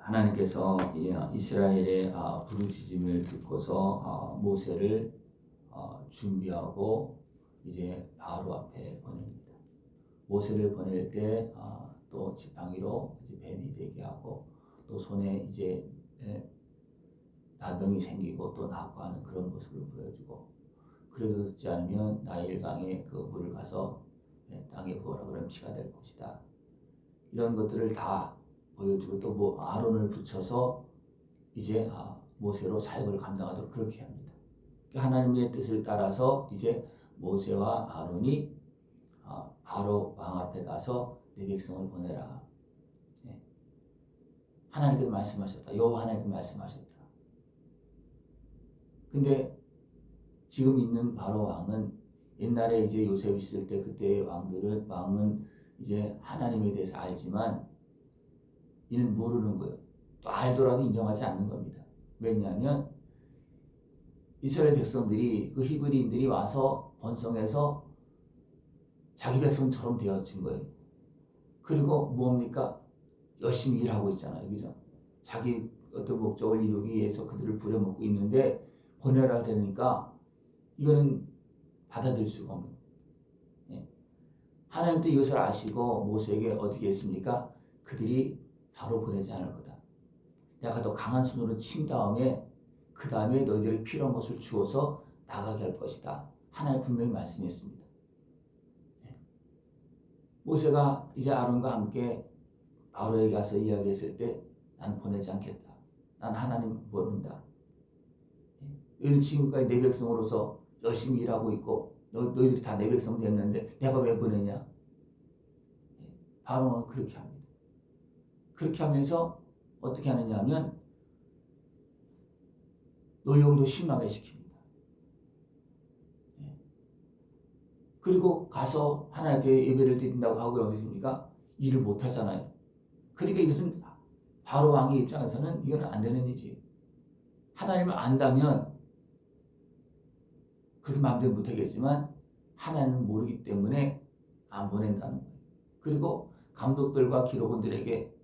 하나님께서 이스라엘의 부르짖음을 듣고서 모세를 준비하고 이제 바로 앞에 보냅니다. 모세를 보낼 때 또 지팡이로 이제 뱀이 되게 하고 또 손에 이제 나병이 생기고 또 낙고하는 그런 모습을 보여주고, 그래도 듣지 않으면 나일강에 그 물을 가서 땅에 부어라 그러면 피가 될 것이다. 이런 것들을 다 보여주고 또 뭐 아론을 붙여서 이제 모세로 사역을 감당하도록 그렇게 합니다. 하나님의 뜻을 따라서 이제 모세와 아론이 바로 왕 앞에 가서 내 백성을 보내라. 하나님께서 말씀하셨다. 여호와 하나님께서 말씀하셨다. 근데 지금 있는 바로 왕은 옛날에 이제 요셉 있을 때 그때의 왕은 이제 하나님에 대해서 알지만 이는 모르는 거예요. 또 알더라도 인정하지 않는 겁니다. 왜냐하면 이스라엘 백성들이 그 히브리인들이 와서 번성해서 자기 백성처럼 되어진 거예요. 그리고 뭡니까? 열심히 일하고 있잖아요. 그죠? 자기 어떤 목적을 이루기 위해서 그들을 부려먹고 있는데 보내라 그러니까 이거는 받아들일 수가 없는 거예요. 하나님도 이것을 아시고 모세에게 어떻게 했습니까? 그들이 바로 보내지 않을 거다. 내가 더 강한 손으로 친 다음에 그 다음에 너희들이 필요한 것을 주어서 나가게 할 것이다. 하나님 분명히 말씀했습니다. 모세가 이제 아론과 함께 바로에게 가서 이야기했을 때 나는 보내지 않겠다. 난 하나님 모른다. 너희들 지금까지 내 백성으로서 열심히 일하고 있고 너희들이 다 내 백성 됐는데 내가 왜 보내냐? 바로는 그렇게 합니다. 그렇게 하면서 어떻게 하느냐 하면 노역도 심하게 시킵니다. 그리고 가서 하나님께 예배를 드린다고 하고 어디습니까? 일을 못 하잖아요. 그러니까 이것은 바로 왕의 입장에서는 이건 안 되는 일이지. 하나님을 안다면 그렇게 마음대로 못하겠지만 하나님을 모르기 때문에 안 보낸다는 거예요. 그리고 감독들과 기록원들에게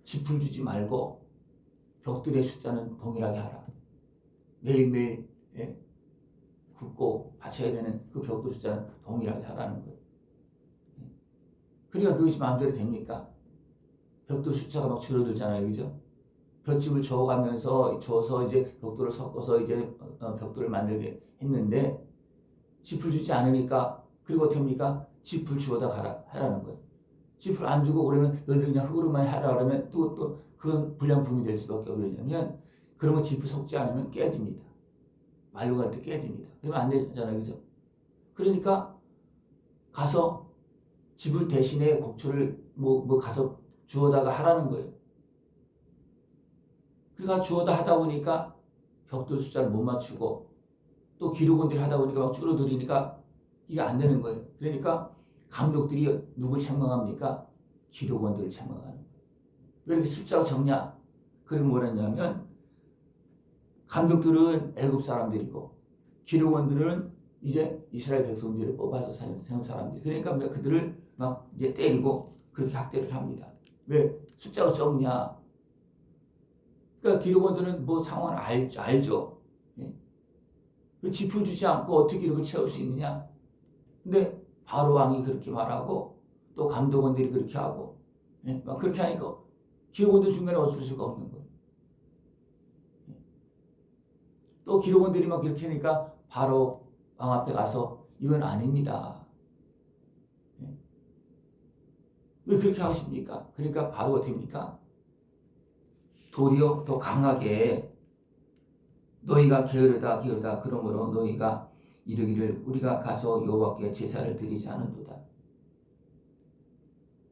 짚을 주지 말고 벽들의 숫자는 동일하게 하라. 매일매일 굽고 받쳐야 되는 그 벽돌 숫자는 동일하게 하라는 거예요. 그러니까 그것이 마음대로 됩니까? 벽돌 숫자가 막 줄어들잖아요. 그죠? 볏짚을 저어서 이제 벽돌을 섞어서 이제 벽돌을 만들게 했는데 짚을 주지 않으니까 그리고 어떻게 합니까? 짚을 주어다 하라는 거예요. 짚을 안 주고 그러면 너희들 그냥 흙으로만 하라 그러면 또 그건 불량품이 될 수밖에 없어요. 왜냐면 그런 거 짚을 섞지 않으면 깨집니다. 말로 갈 때 깨집니다. 그러면 안 되잖아요. 그죠? 그러니까 가서 짚을 대신에 곡초를 가서 주워다가 하라는 거예요. 그러니까 주워다 하다 보니까 벽돌 숫자를 못 맞추고 또 기록원들이 하다 보니까 막 줄어들으니까 이게 안 되는 거예요. 그러니까 감독들이 누굴 책망합니까? 기록원들을 책망하는 거예요. 왜 이렇게 숫자가 적냐? 그리고 뭐랬냐면 감독들은 애굽 사람들이고 기록원들은 이제 이스라엘 백성들을 뽑아서 세운 사람들. 그러니까 그들을 막 이제 때리고 그렇게 학대를 합니다. 왜 숫자가 적냐? 그러니까 기록원들은 뭐 상황을 알죠. 짚을 주지 않고 어떻게 기록을 채울 수 있느냐? 근데 바로 왕이 그렇게 말하고 또 감독원들이 그렇게 하고 막 그렇게 하니까 기록원들 중간에 어쩔 수가 없는 거예요. 또 기록원들이 막 그렇게 하니까 바로 왕 앞에 가서 이건 아닙니다. 왜 그렇게 하십니까? 그러니까 바로 어떻게 합니까? 도리어 더 강하게 너희가 게으르다 그러므로 너희가 이르기를 우리가 가서 여호와께 제사를 드리지 않은도다.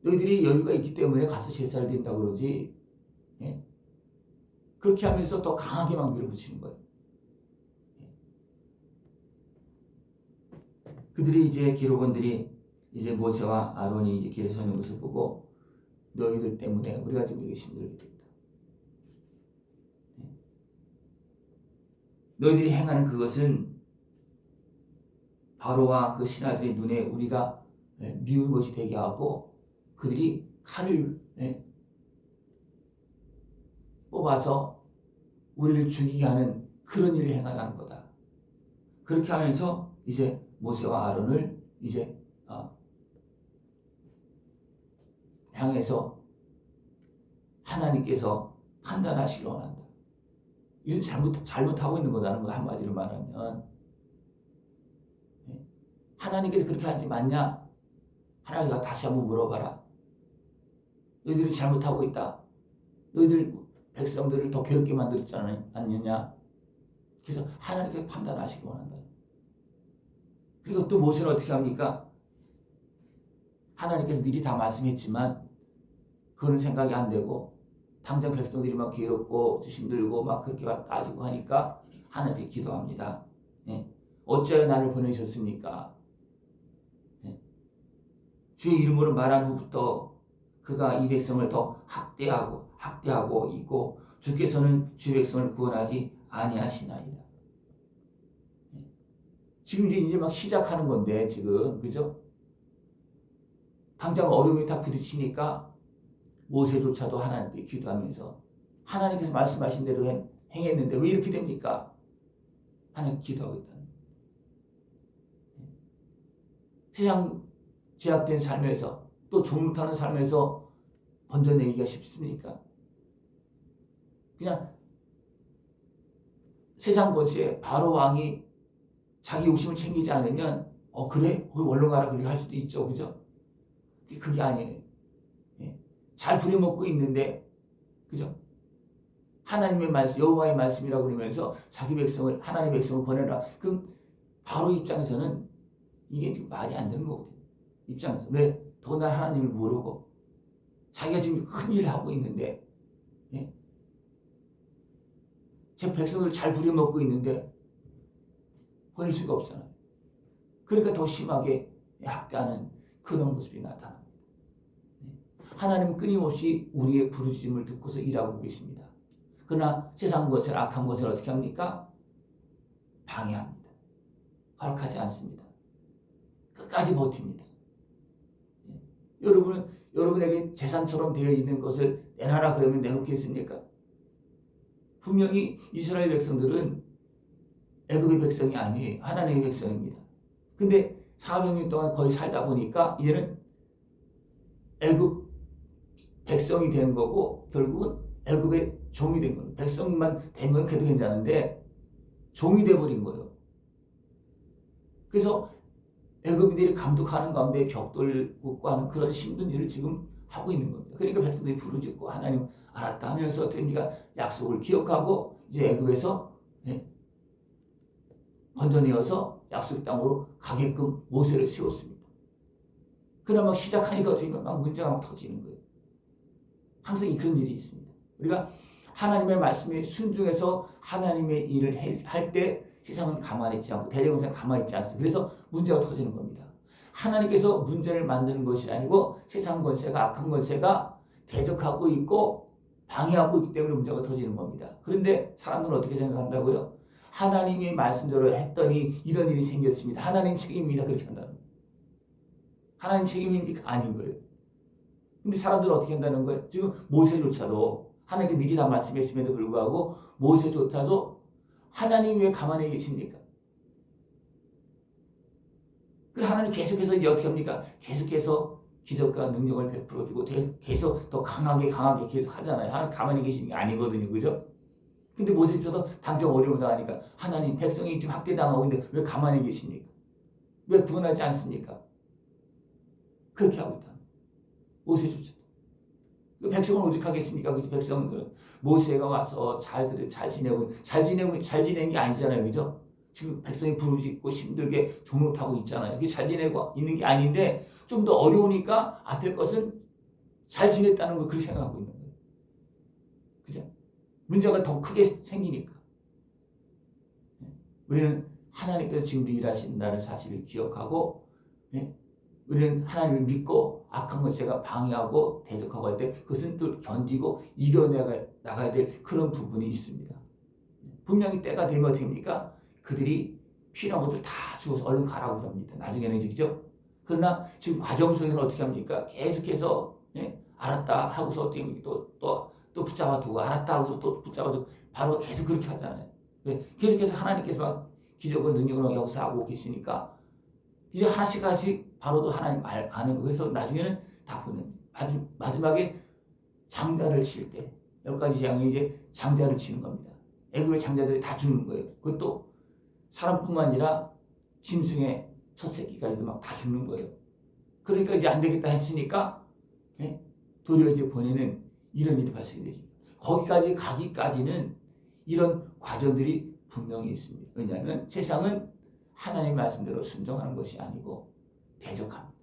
너희들이 여유가 있기 때문에 가서 제사를 드린다고 그러지. 그렇게 하면서 더 강하게 막 밀어붙이는 거예요. 그들이 이제 기록원들이 이제 모세와 아론이 이제 길에 서 있는 것을 보고 너희들 때문에 우리가 지금 이렇게 힘들게 됐다. 너희들이 행하는 그것은 바로와 그 신하들의 눈에 우리가 미운 것이 되게 하고 그들이 칼을 뽑아서 우리를 죽이게 하는 그런 일을 행하는 거다. 그렇게 하면서 이제 모세와 아론을 이제 향해서 하나님께서 판단하시길 원한다. 이건 잘못하고 있는 거다는 거 한마디로 말하면, 하나님께서 그렇게 하지 맞냐? 하나님과 다시 한번 물어봐라. 너희들이 잘못하고 있다. 너희들 백성들을 더 괴롭게 만들었지 않느냐? 그래서 하나님께서 판단하시길 원한다. 그리고 또 모세는 어떻게 합니까? 하나님께서 미리 다 말씀했지만 그거는 생각이 안 되고 당장 백성들이 막 괴롭고 힘들고 막 그렇게 따지고 하니까 하나님께 기도합니다. 어찌하여 나를 보내셨습니까? 주의 이름으로 말한 후부터 그가 이 백성을 더 학대하고 있고 주께서는 주의 백성을 구원하지 아니하시나이다. 지금 이제 막 시작하는 건데 지금 그죠? 당장 어려움이 다 부딪히니까 모세조차도 하나님께 기도하면서 하나님께서 말씀하신 대로 행했는데 왜 이렇게 됩니까? 하나님 기도하고 있다는 거예요. 세상 제약된 삶에서 또 조물타는 삶에서 건져내기가 쉽습니까? 그냥 세상 권세 바로 왕이 자기 욕심을 챙기지 않으면 그래? 얼른 가라 그렇게 할 수도 있죠. 그죠? 그게 아니에요. 잘 부려먹고 있는데 그죠? 하나님의 말씀, 여호와의 말씀이라고 그러면서 자기 백성을 하나님의 백성을 보내라. 그럼 바로 입장에서는 이게 지금 말이 안 되는 거거든요. 입장에서 왜? 더군다나 하나님을 모르고 자기가 지금 큰 일을 하고 있는데 제 백성을 잘 부려먹고 있는데 보낼 수가 없잖아요. 그러니까 더 심하게 학대하는 그런 모습이 나타납니다. 하나님은 끊임없이 우리의 부르짖음을 듣고서 일하고 계십니다. 그러나 세상 것을 악한 것을 어떻게 합니까? 방해합니다. 허락하지 않습니다. 끝까지 버팁니다. 여러분에게 재산처럼 되어 있는 것을 내놔라 그러면 내놓겠습니까? 분명히 이스라엘 백성들은 애굽의 백성이 아니에요. 하나님의 백성입니다. 근데 400년 동안 거의 살다 보니까 이제는 애굽 백성이 된 거고 결국은 애굽의 종이 된 거예요. 백성만 되면 그래도 괜찮은데 종이 돼버린 거예요. 그래서 애굽인들이 감독하는 가운데 벽돌 굽고 하는 그런 힘든 일을 지금 하고 있는 겁니다. 그러니까 백성들이 부르짖고 하나님 알았다 하면서 우리가 약속을 기억하고 이제 애굽에서 건져내어서 약속 땅으로 가게끔 모세를 세웠습니다. 그러나 막 시작하니까 어떻게 막 문제가 막 터지는 거예요. 항상 그런 일이 있습니다. 우리가 하나님의 말씀에 순종해서 하나님의 일을 할 때 세상은 가만히 있지 않고 대대원상 가만히 있지 않습니다. 그래서 문제가 터지는 겁니다. 하나님께서 문제를 만드는 것이 아니고 세상 권세가 악한 권세가 대적하고 있고 방해하고 있기 때문에 문제가 터지는 겁니다. 그런데 사람들은 어떻게 생각한다고요? 하나님의 말씀대로 했더니 이런 일이 생겼습니다. 하나님 책임입니다. 그렇게 한다는 거예요. 하나님 책임입니까? 아닌 거예요. 근데 사람들은 어떻게 한다는 거예요? 지금 모세조차도 하나님께 미리 다 말씀했음에도 불구하고 모세조차도 하나님이 왜 가만히 계십니까? 그래서 하나님 계속해서 이제 어떻게 합니까? 계속해서 기적과 능력을 베풀어주고 계속 더 강하게 계속 하잖아요. 하나님 가만히 계시는 게 아니거든요. 그죠? 근데 모세조차도 당장 어려움을 당하니까 하나님 백성이 지금 학대당하고 있는데 왜 가만히 계십니까? 왜 구원하지 않습니까? 그렇게 하고 있다. 모세조차도. 백성은 오직 하겠습니까? 그래서 백성들은 모세가 와서 잘 지내는 게 아니잖아요. 그죠? 지금 백성이 부르짖고 힘들게 종로타고 있잖아요. 그게 잘 지내고 있는 게 아닌데 좀 더 어려우니까 앞에 것은 잘 지냈다는 걸 그렇게 생각하고 있는 거예요. 그죠? 문제가 더 크게 생기니까. 우리는 하나님께서 지금도 일하신다는 사실을 기억하고 우리는 하나님을 믿고 악한 것을 방해하고 대적하고 할 때 그것은 또 견디고 이겨나가야 될 그런 부분이 있습니다. 분명히 때가 되면 어떻게 합니까? 그들이 필요한 것들 다 주어서 얼른 가라고 합니다. 나중에는 이제 그죠? 그러나 지금 과정 속에서는 어떻게 합니까? 계속해서 알았다 하고서 어떻게 또 또 붙잡아 두고 알았다 하고 또 붙잡아 두고 바로 계속 그렇게 하잖아요. 계속해서 하나님께서 막 기적을 능력으로 역사하고 계시니까 이제 하나씩 바로도 하나님 아는 거. 그래서 나중에는 다 보는 마지막에 장자를 칠 때 10가지 재앙에 이제 장자를 치는 겁니다. 애굽의 장자들이 다 죽는 거예요. 그것도 사람뿐만 아니라 짐승의 첫 새끼까지도 막 다 죽는 거예요. 그러니까 이제 안 되겠다 했으니까 도리어 이제 보내는 이런 일이 발생되죠. 거기까지 가기까지는 이런 과정들이 분명히 있습니다. 왜냐하면 세상은 하나님 말씀대로 순종하는 것이 아니고 대적합니다.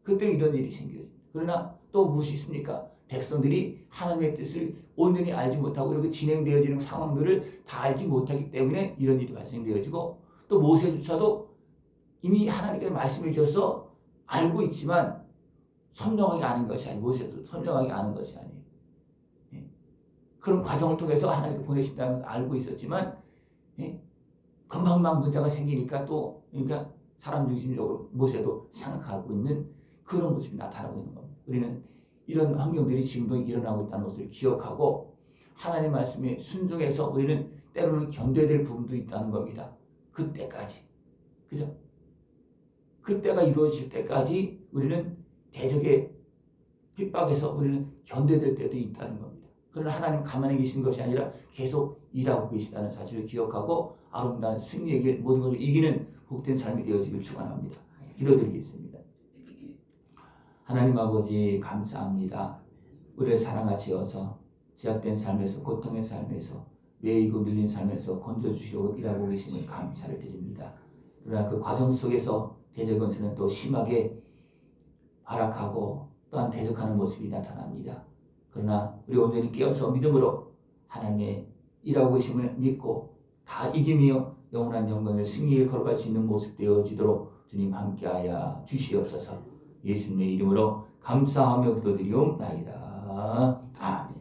그때 이런 일이 생겨요. 그러나 또 무엇이 있습니까? 백성들이 하나님의 뜻을 온전히 알지 못하고 이렇게 진행되어지는 상황들을 다 알지 못하기 때문에 이런 일이 발생되어지고 또 모세조차도 이미 하나님께서 말씀해 주셔서 알고 있지만 선명하게 아는 것이 아니에요. 모세도 선명하게 아는 것이 아니에요. 그런 과정을 통해서 하나님께 보내신다는 것을 알고 있었지만 금방 문제가 생기니까 또 그러니까 사람 중심적으로 모세도 생각하고 있는 그런 모습이 나타나고 있는 겁니다. 우리는 이런 환경들이 지금도 일어나고 있다는 것을 기억하고 하나님 말씀에 순종해서 우리는 때로는 견뎌야 될 부분도 있다는 겁니다. 그때까지. 그죠? 그때가 이루어질 때까지 우리는 대적의 핍박에서 우리는 견뎌야 될 때도 있다는 겁니다. 그러나 하나님 가만히 계신 것이 아니라 계속 일하고 계시다는 사실을 기억하고 아름다운 승리의 길 모든 것을 이기는 복된 삶이 되어지길 축원합니다. 기도드리겠습니다. 하나님 아버지 감사합니다. 우리를 사랑하시어서 제약된 삶에서 고통의 삶에서 매이고 밀린 삶에서 건져주시려고 일하고 계심을 감사를 드립니다. 그러나 그 과정 속에서 대적 권세는 또 심하게 발악하고 또한 대적하는 모습이 나타납니다. 그러나 우리 온전히 깨어서 믿음으로 하나님의 일하고 계심을 믿고 다 이기며 영원한 영광을 승리에 걸어갈 수 있는 모습 되어지도록 주님 함께하여 주시옵소서. 예수님의 이름으로 감사하며 기도드리옵나이다. 아멘.